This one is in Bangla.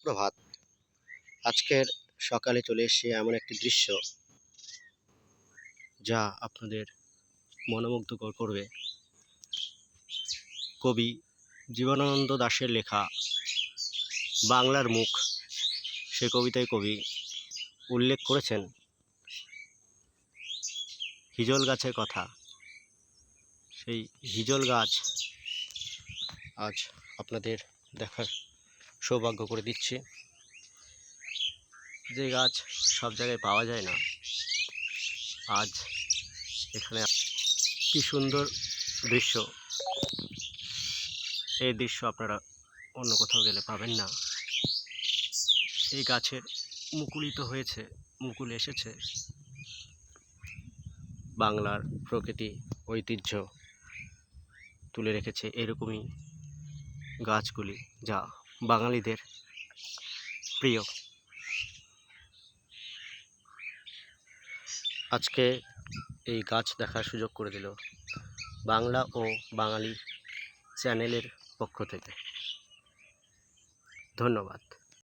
প্রভাত। আজকের সকালে চলে এসেছি এমন একটি দৃশ্য যা আপনাদের মনোমুগ্ধকর করবে। কবি জীবনানন্দ দাশের লেখা বাংলার মুখ, সে কবিতায় কবি উল্লেখ করেছেন হিজল গাছের কথা। সেই হিজল গাছ আজ আপনাদের দেখার সৌভাগ্য করে দিচ্ছি। যে গাছ সব জায়গায় পাওয়া যায় না, আজ এখানে কি সুন্দর দৃশ্য। এই দৃশ্য আপনারা অন্য কোথাও গেলে পাবেন না। এই গাছের মুকুলিত হয়েছে, মুকুল এসেছে। বাংলার প্রকৃতি ঐতিহ্য তুলে রেখেছে এরকমই গাছগুলি, যা বাঙালিদের প্রিয়। আজকে এই গাছ দেখার সুযোগ করে দিল বাংলা ও বাঙালি চ্যানেলের পক্ষ থেকে। ধন্যবাদ।